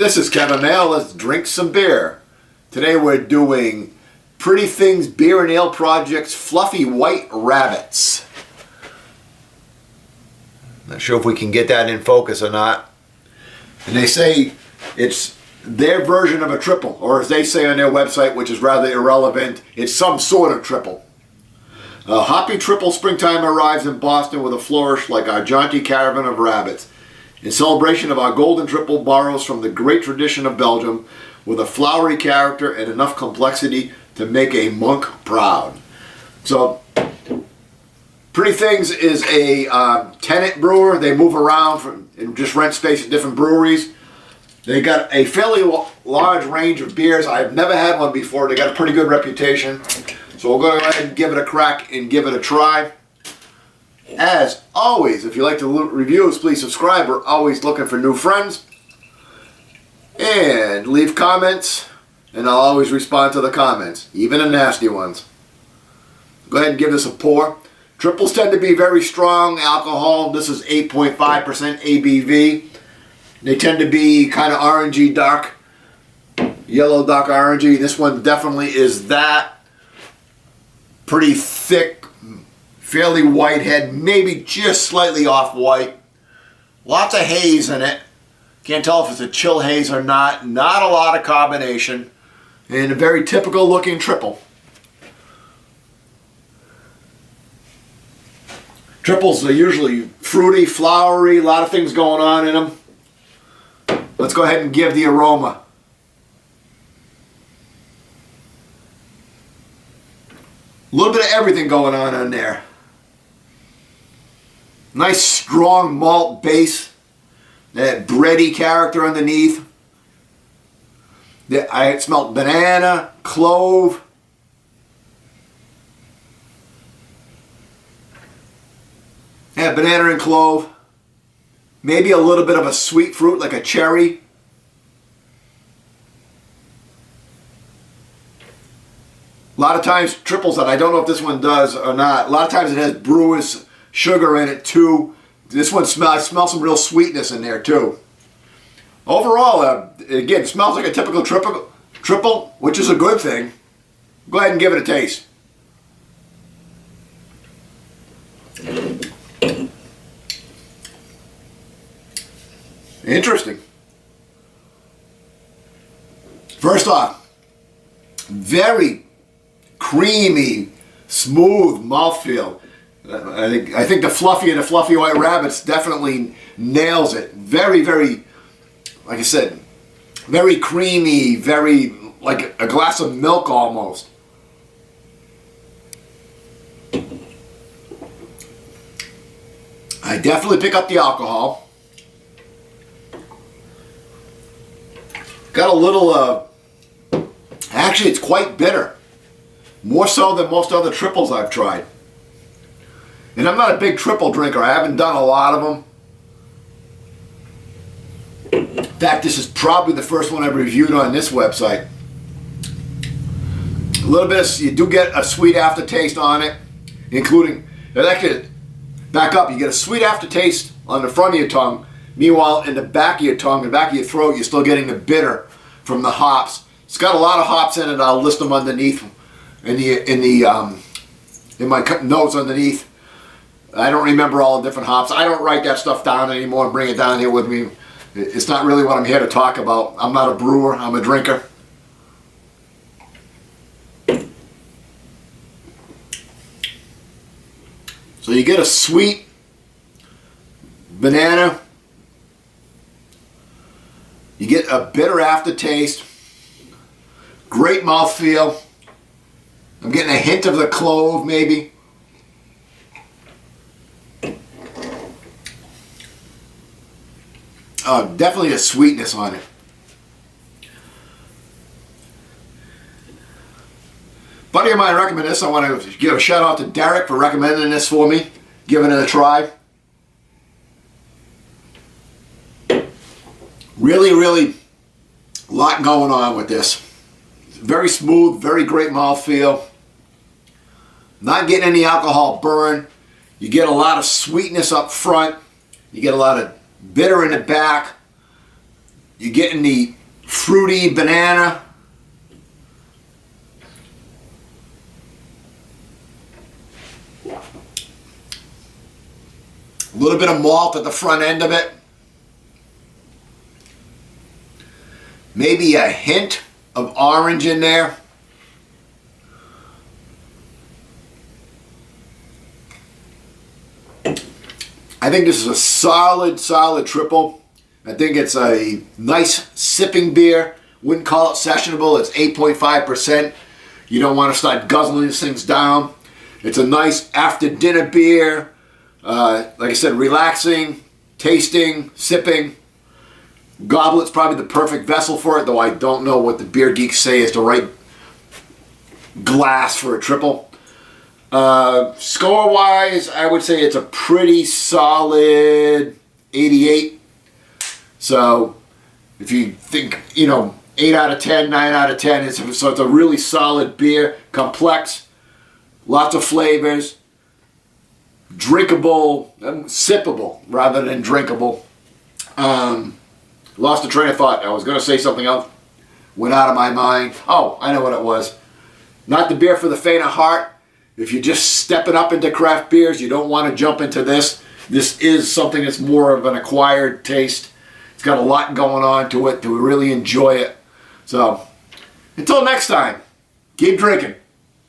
This is Kevin Mail. Let's drink some beer. Today we're doing Pretty Things Beer and Ale Project's Fluffy White Rabbits. Not sure if we can get that in focus or not. And they say it's their version of a triple, or as they say on their website, which is rather irrelevant, it's some sort of triple. A hoppy triple springtime arrives in Boston with a flourish like our jaunty caravan of rabbits. In celebration of our golden triple borrows from the great tradition of Belgium with a flowery character and enough complexity to make a monk proud. So, Pretty Things is a tenant brewer. They move around and just rent space at different breweries. They got a fairly large range of beers. I've never had one before. They got a pretty good reputation. So we'll go ahead and give it a crack and give it a try. As always, if you like the reviews, please subscribe. We're always looking for new friends. And leave comments, and I'll always respond to the comments, even the nasty ones. Go ahead and give this a pour. Triples tend to be very strong alcohol. This is 8.5% ABV. They tend to be kind of orangey dark, yellow dark orangey. This one definitely is that. Pretty thick, fairly white head, maybe just slightly off white. Lots of haze in it. Can't tell if it's a chill haze or not. Not a lot of carbonation. And a very typical looking triple. Triples are usually fruity, flowery, a lot of things going on in them. Let's go ahead and give the aroma. A little bit of everything going on in there. Nice strong malt base. That bready character underneath. I smelled banana, clove. Yeah, banana and clove. Maybe a little bit of a sweet fruit like a cherry. A lot of times triples, and I don't know if this one does or not, a lot of times it has brewer's sugar in it too. This one I smell some real sweetness in there too. Overall, again, it smells like a typical triple, which is a good thing. Go ahead and give it a taste. Interesting. First off, very creamy, smooth mouthfeel. I think the fluffy white rabbits definitely nails it. Very, very, like I said, very creamy, very like a glass of milk almost. I definitely pick up the alcohol. Got a little, actually it's quite bitter. More so than most other triples I've tried. And I'm not a big triple drinker. I haven't done a lot of them. In fact, this is probably the first one I've reviewed on this website. A little bit you do get a sweet aftertaste on it, including, actually, back up, you get a sweet aftertaste on the front of your tongue. Meanwhile, in the back of your tongue, in the back of your throat, you're still getting the bitter from the hops. It's got a lot of hops in it. I'll list them underneath in my notes underneath. I don't remember all the different hops. I don't write that stuff down anymore and bring it down here with me. It's not really what I'm here to talk about. I'm not a brewer, I'm a drinker. So you get a sweet banana. You get a bitter aftertaste. Great mouthfeel. I'm getting a hint of the clove maybe. Definitely a sweetness on it. Buddy of mine recommended this. I want to give a shout out to Derek for recommending this for me, giving it a try. Really, really a lot going on with this. Very smooth, very great mouthfeel. Not getting any alcohol burn. You get a lot of sweetness up front. You get a lot of bitter in the back. You're getting the fruity banana. A little bit of malt at the front end of it. Maybe a hint of orange in there. I think this is a solid triple. I think it's a nice sipping beer. Wouldn't call it sessionable. It's 8.5%. You don't want to start guzzling these things down. It's a nice after dinner beer. Like I said, relaxing, tasting, sipping. Goblet's probably the perfect vessel for it, though I don't know what the beer geeks say is the right glass for a triple. Score-wise, I would say it's a pretty solid 88. So, if you think, 8 out of 10, 9 out of 10, so it's a really solid beer. Complex, lots of flavors, drinkable, sippable rather than drinkable. Lost the train of thought. I was going to say something else. Went out of my mind. Oh, I know what it was. Not the beer for the faint of heart. If you're just stepping up into craft beers, you don't want to jump into this. This is something that's more of an acquired taste. It's got a lot going on to it to really enjoy it. So, until next time, keep drinking.